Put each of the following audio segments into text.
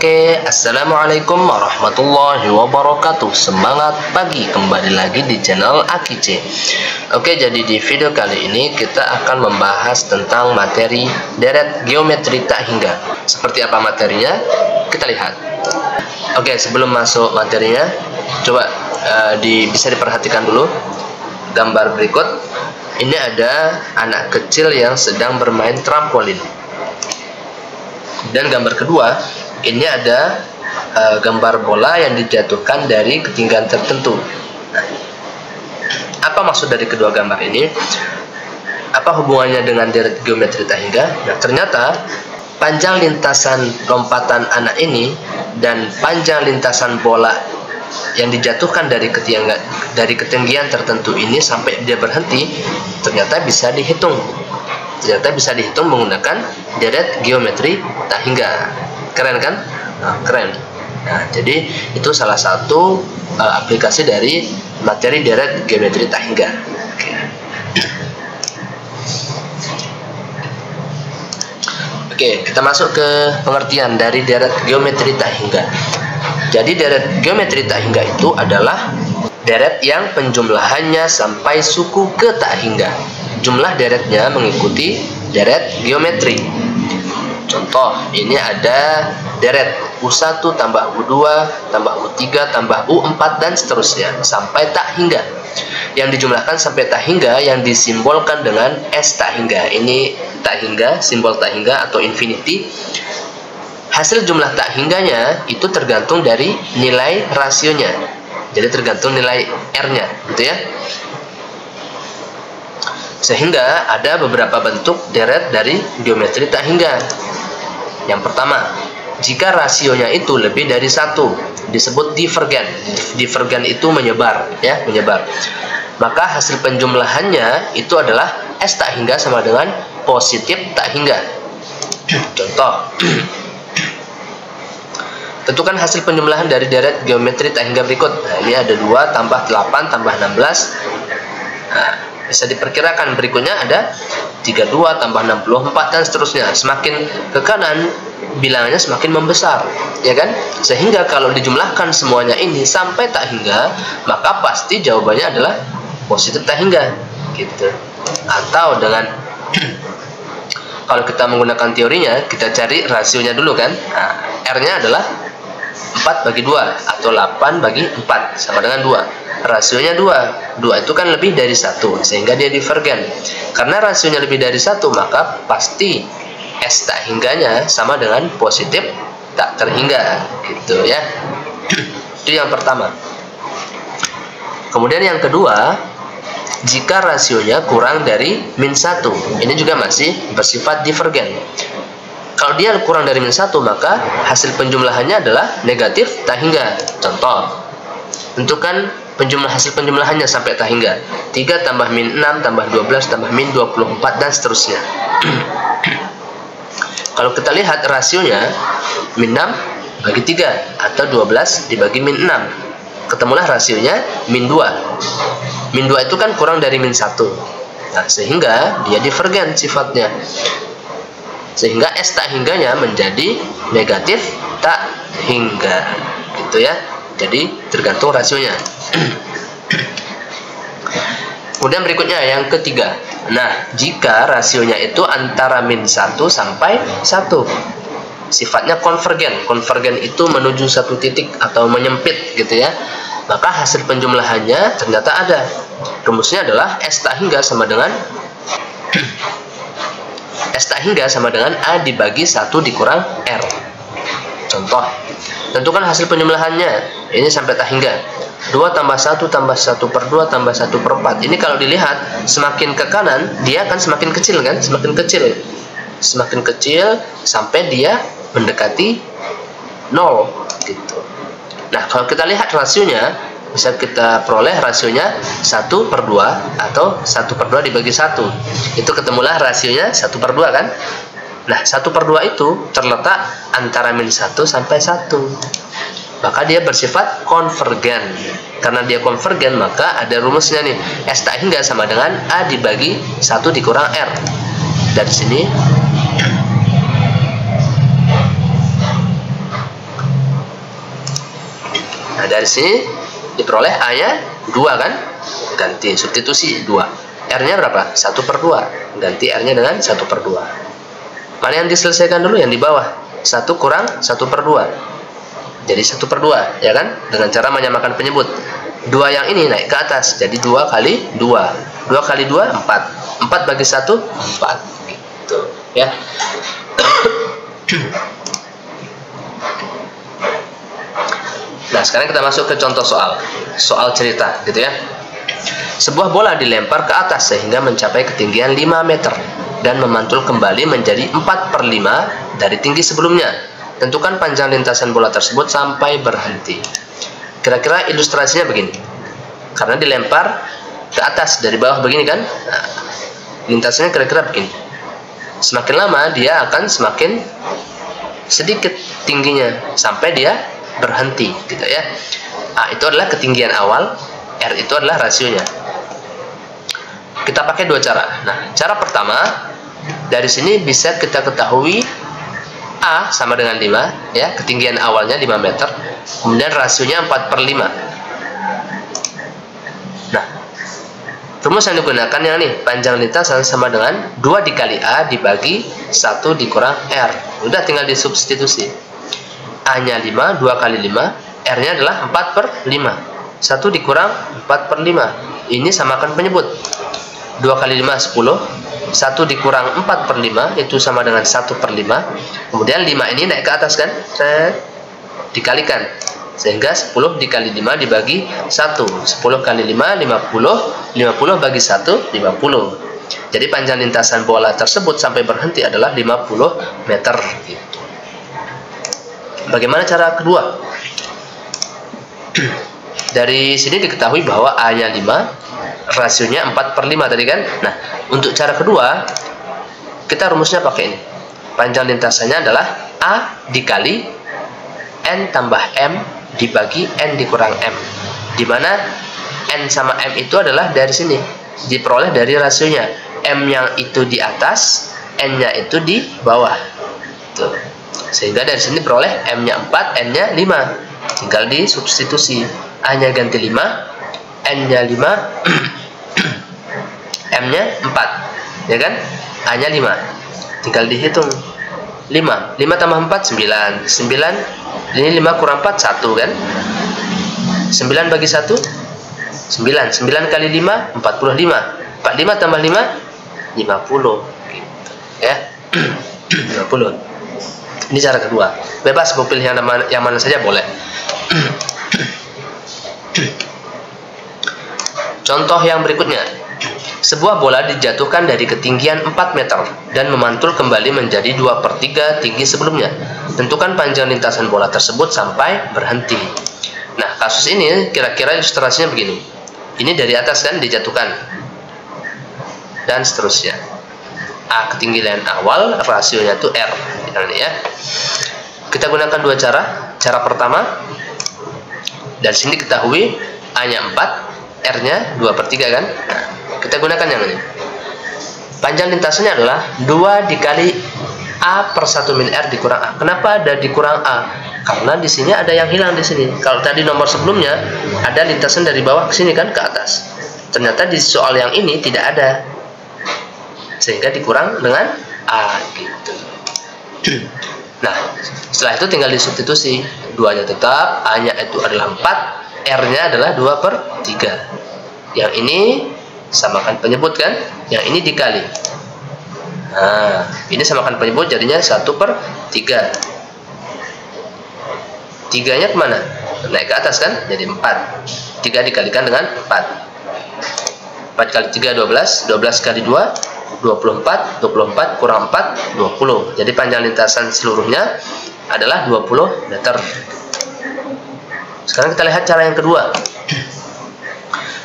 Oke, assalamualaikum warahmatullahi wabarakatuh. Semangat pagi, kembali lagi di channel Akice. Oke, jadi di video kali ini kita akan membahas tentang materi deret geometri tak hingga. Seperti apa materinya? Kita lihat. Oke, sebelum masuk materinya, coba bisa diperhatikan dulu gambar berikut. Ini ada anak kecil yang sedang bermain trampolin. Dan gambar kedua, ini ada gambar bola yang dijatuhkan dari ketinggian tertentu. Nah, apa maksud dari kedua gambar ini? Apa hubungannya dengan deret geometri tak hingga? Nah, ternyata panjang lintasan lompatan anak ini dan panjang lintasan bola yang dijatuhkan dari ketinggian tertentu ini sampai dia berhenti, ternyata bisa dihitung. Ternyata bisa dihitung menggunakan deret geometri tak hingga. Keren kan? Nah, keren. Nah, jadi itu salah satu aplikasi dari materi deret geometri tak hingga. Oke, kita masuk ke pengertian dari deret geometri tak hingga. Jadi deret geometri tak hingga itu adalah deret yang penjumlahannya sampai suku ke tak hingga. Jumlah deretnya mengikuti deret geometri. Contoh, ini ada deret U1 tambah U2 tambah U3 tambah U4 dan seterusnya sampai tak hingga. Yang dijumlahkan sampai tak hingga yang disimbolkan dengan S tak hingga. Ini tak hingga, simbol tak hingga atau infinity. Hasil jumlah tak hingganya itu tergantung dari nilai rasionya. Jadi tergantung nilai R-nya, gitu ya. Sehingga ada beberapa bentuk deret dari geometri tak hingga. Yang pertama, jika rasionya itu lebih dari 1, disebut divergen. Divergen itu menyebar, ya, menyebar. Maka hasil penjumlahannya itu adalah S tak hingga sama dengan positif tak hingga. Contoh, tentukan hasil penjumlahan dari deret geometri tak hingga berikut. Nah, ini ada 2 tambah 8 tambah 16. Nah, bisa diperkirakan berikutnya ada 32 tambah 64 dan seterusnya. Semakin ke kanan bilangannya semakin membesar, ya kan? Sehingga kalau dijumlahkan semuanya ini sampai tak hingga, maka pasti jawabannya adalah positif tak hingga, gitu. Atau dengan kalau kita menggunakan teorinya, kita cari rasionya dulu kan. Nah, R-nya adalah 4 bagi 2 atau 8 bagi 4 sama dengan 2. Rasionya 2. 2 itu kan lebih dari 1, sehingga dia divergen. Karena rasionya lebih dari 1, maka pasti S tak hingganya sama dengan positif tak terhingga, gitu ya. Itu yang pertama. Kemudian yang kedua, jika rasionya kurang dari -1, ini juga masih bersifat divergen. Kalau dia kurang dari -1, maka hasil penjumlahannya adalah negatif tak hingga. Contoh, tentukan hasil penjumlahannya sampai tak hingga. 3 tambah -6 tambah 12 tambah -24 dan seterusnya. Kalau kita lihat rasionya -6 bagi 3 atau 12 dibagi -6. Ketemulah rasionya -2. -2 itu kan kurang dari -1. Nah, sehingga dia divergen sifatnya. Sehingga S tak hingganya menjadi negatif tak hingga, gitu ya. Jadi tergantung rasionya. Kemudian berikutnya yang ketiga. Nah, jika rasionya itu antara -1 sampai 1, sifatnya konvergen. Konvergen itu menuju satu titik atau menyempit, gitu ya. Maka hasil penjumlahannya ternyata ada. Rumusnya adalah S tak hingga sama dengan S tak hingga sama dengan A dibagi 1 dikurang R. Contoh, tentukan hasil penjumlahannya. Ini sampai tak hingga. 2 tambah 1 tambah 1/2 tambah 1/4. Ini kalau dilihat semakin ke kanan dia akan semakin kecil kan? Semakin kecil. Semakin kecil sampai dia mendekati 0, gitu. Nah, kalau kita lihat rasionya, bisa kita peroleh rasionya 1/2 atau 1/2 dibagi 1. Itu ketemulah rasionya 1/2 kan? Nah, 1/2 itu terletak antara -1 sampai 1. Maka dia bersifat konvergen. Karena dia konvergen, maka ada rumusnya nih. S tak hingga sama dengan A dibagi 1 dikurang R. Dari sini Nah, dari sini diperoleh A-nya 2 kan? Ganti substitusi 2. R-nya berapa? 1/2. Ganti R-nya dengan 1/2. Mana yang diselesaikan dulu? Yang di bawah. 1 kurang 1/2. Jadi 1/2, ya kan? Dengan cara menyamakan penyebut. 2 yang ini naik ke atas. Jadi 2 kali 2. 2 kali 2, 4. 4 bagi 1, 4. Gitu, ya. Nah, sekarang kita masuk ke contoh soal cerita, gitu ya. Sebuah bola dilempar ke atas sehingga mencapai ketinggian 5 meter dan memantul kembali menjadi 4/5 dari tinggi sebelumnya. Tentukan panjang lintasan bola tersebut sampai berhenti. Kira-kira ilustrasinya begini. Karena dilempar ke atas dari bawah begini kan, nah, lintasannya kira-kira begini. Semakin lama dia akan semakin sedikit tingginya sampai dia berhenti, gitu ya. A itu adalah ketinggian awal, R itu adalah rasionya. Kita pakai dua cara. Nah, cara pertama, dari sini bisa kita ketahui A sama dengan 5, ya, ketinggian awalnya 5 meter, kemudian rasionya 4/5. Nah, rumus yang digunakan yang nih, panjang lintasan sama dengan 2 dikali A dibagi 1 dikurang R. Udah tinggal disubstitusi. A-nya 5, 2 kali 5, R-nya adalah 4/5. 1 dikurang 4/5. Ini samakan penyebut. 2 kali 5, 10. 1 dikurang 4/5 itu sama dengan 1/5. Kemudian 5 ini naik ke atas kan, dikalikan, sehingga 10 dikali 5 dibagi 1. 10 kali 5, 50. 50 bagi 1, 50. Jadi panjang lintasan bola tersebut sampai berhenti adalah 50 meter, gitu. Bagaimana cara kedua? Dari sini diketahui bahwa A-nya 5, rasionya 4/5 tadi kan. Nah, untuk cara kedua, kita rumusnya pakai ini. Panjang lintasannya adalah A dikali N tambah M dibagi N dikurang M. Dimana N sama M itu adalah dari sini, diperoleh dari rasionya. M yang itu di atas, N-nya itu di bawah. Tuh. Sehingga dari sini peroleh M-nya 4, N-nya 5. Tinggal disubstitusi. A-nya ganti 5, N-nya 5, M-nya 4, ya kan? A-nya 5. Tinggal dihitung. 5 tambah 4, 9. 9, ini 5 kurang 4, 1 kan? 9 bagi 1, 9. 9 kali 5, 45. 45 tambah 5, 50. Gitu. Ya. 50. Ini cara kedua. Bebas mau pilih yang mana saja boleh. Contoh yang berikutnya. Sebuah bola dijatuhkan dari ketinggian 4 meter dan memantul kembali menjadi 2/3 tinggi sebelumnya. Tentukan panjang lintasan bola tersebut sampai berhenti. Nah, kasus ini kira-kira ilustrasinya begini. Ini dari atas kan dijatuhkan. Dan seterusnya. A ketinggian awal, rasionya itu R. Ya. Kita gunakan dua cara. Cara pertama, dari sini ketahui A-nya 4, R-nya 2/3 kan? Nah, kita gunakan yang ini. Panjang lintasannya adalah 2 dikali A per 1 min R dikurang A. Kenapa ada dikurang A? Karena di sini ada yang hilang di sini. Kalau tadi nomor sebelumnya ada lintasan dari bawah ke sini kan, ke atas. Ternyata di soal yang ini tidak ada. Sehingga dikurang dengan A gitu. Nah, setelah itu tinggal disubstitusi. 2-nya tetap, A-nya itu adalah 4, R-nya adalah 2/3. Yang ini samakan penyebut kan, yang ini dikali. Nah, ini samakan penyebut jadinya 1/3. 3-nya kemana? Naik ke atas kan, jadi 4. 3 dikalikan dengan 4. 4 kali 3, 12. 12 kali 2, 24. 24 kurang 4, 20. Jadi panjang lintasan seluruhnya adalah 20 meter. Sekarang kita lihat cara yang kedua.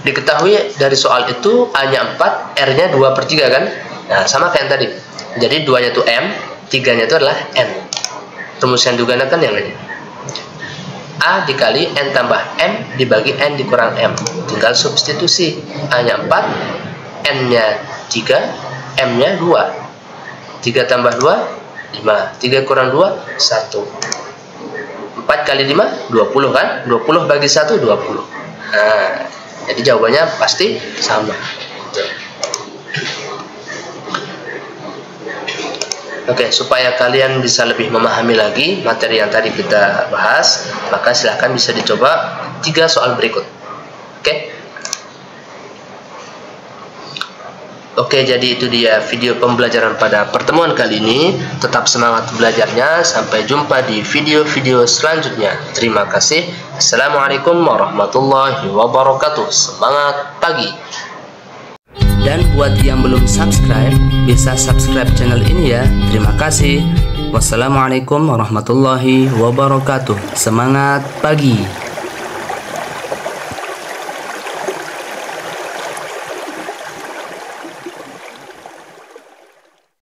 Diketahui dari soal itu A-nya 4, R-nya 2/3 kan? Nah, sama kayak yang tadi. Jadi 2-nya itu M, 3-nya itu adalah N. Rumus yang digunakan yang ini. A dikali N tambah M dibagi N dikurang M. Tinggal substitusi. A-nya 4, N-nya 3, M-nya 2. 3 tambah 2, 5. 3 kurang 2, 1. 4 4 kali 5 20 kan, 20 bagi 1 20. Nah, jadi jawabannya pasti sama. Oke, supaya kalian bisa lebih memahami lagi materi yang tadi kita bahas, maka silahkan bisa dicoba 3 soal berikut. Oke, jadi itu dia video pembelajaran pada pertemuan kali ini. Tetap semangat belajarnya. Sampai jumpa di video-video selanjutnya. Terima kasih. Assalamualaikum warahmatullahi wabarakatuh. Semangat pagi. Dan buat yang belum subscribe, bisa subscribe channel ini ya. Terima kasih. Wassalamualaikum warahmatullahi wabarakatuh. Semangat pagi.